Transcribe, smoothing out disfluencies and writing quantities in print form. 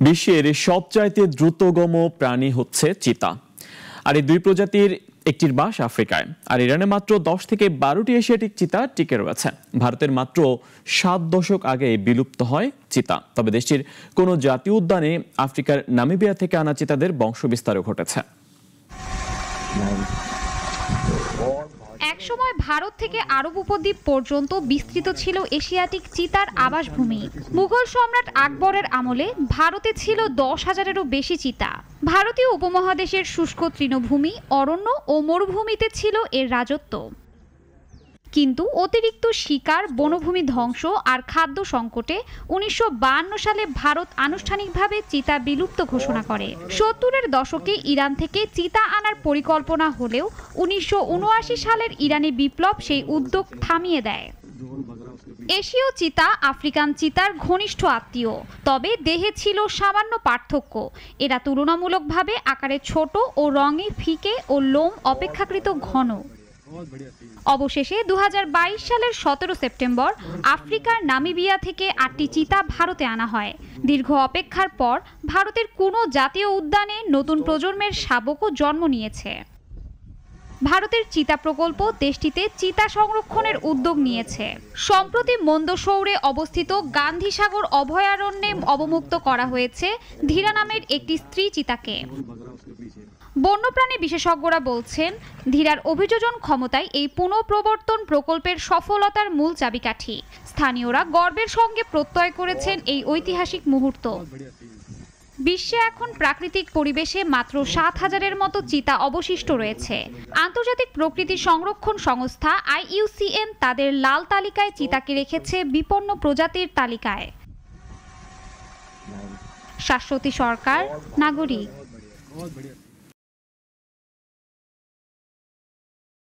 বিশ্বের সবচাইতে দ্রুতগম প্রাণী হচ্ছে চিতা। আর এই দুই প্রজাতির একটির বাস আফ্রিকায়। আর ইরানে মাত্র 10 থেকে 12টি এশিয়াটিক চিতা টিকে রয়েছে। ভারতের মাত্র 7 দশক আগে বিলুপ্ত হয় চিতা। তবে দেশটির কোনো জাতীয় উদ্যানে আফ্রিকার নামিবিয়া থেকে আনা চিতাদের বংশবিস্তারও ঘটেছে। একসময় ভারত থেকে আরব উপদ্বীপ পর্যন্ত বিস্তৃত ছিল এশিয়াটিক চিতার আবাসভূমি। মুঘল সম্রাট আকবরের আমলে ভারতে ছিল 10,000-এরও বেশি চিতা। ভারতীয় উপমহাদেশের শুষ্ক তৃণভূমি, অরণ্য ও মরুভূমিতে ছিল এর রাজত্ব। কিন্তু অতিরিক্ত শিকার, বনভূমি ধ্বংস আর খাদ্য সংকটে 1952 সালে ভারত আনুষ্ঠানিকভাবে চিতা বিলুপ্ত ঘোষণা করে। 70-এর দশকে ইরান থেকে চিতা আনার পরিকল্পনা হলেও 1979 সালের ইরানি বিপ্লব সেই উদ্যোগ থামিয়ে দেয়। এশীয় চিতা আফ্রিকান চিতার ঘনিষ্ঠ আত্মীয়, তবে দেহে ছিল সামান্য পার্থক্য। এরা তুলনামূলকভাবে আকারে ছোট ও রঙে ফিকে ও লোম অপেক্ষাকৃত ঘন। অবশেষে 2022 সালের 17 সেপ্টেম্বর আফ্রিকার নামিবিয়া থেকে 8টি চিতা ভারতে আনা হয়। দীর্ঘ অপেক্ষার পর ভারতের কোনো জাতীয় উদ্যানে নতুন প্রজন্মের শাবকও জন্ম নিয়েছে। ভারতের চিতা প্রকল্প দেশটিতে চিতা সংরক্ষণের উদ্যোগ নিয়েছে। সম্প্রতি মন্দসৌরে অবস্থিত গান্ধী সাগর অভয়ারণ্যে অবমুক্ত করা হয়েছে ধীরা নামের একটি স্ত্রী চিতাকে। বন্যপ্রাণী বিশেষজ্ঞরা বলছেন, ধীরার অভিযোজন ক্ষমতায় এই পুনঃপ্রবর্তন প্রকল্পের সফলতার মূল চাবিকাঠি। স্থানীয়রা গর্বের সঙ্গে প্রত্যয় করেছেন এই ঐতিহাসিক মুহূর্ত। বিশ্বে এখন প্রাকৃতিক পরিবেশে মাত্র 7,000-এর মতো চিতা অবশিষ্ট রয়েছে। আন্তর্জাতিক প্রকৃতি সংরক্ষণ সংস্থা IUCN তাদের লাল তালিকায় চিতাকে রেখেছে বিপন্ন প্রজাতির তালিকায়। শাশ্বতী সরকার, নাগরিক।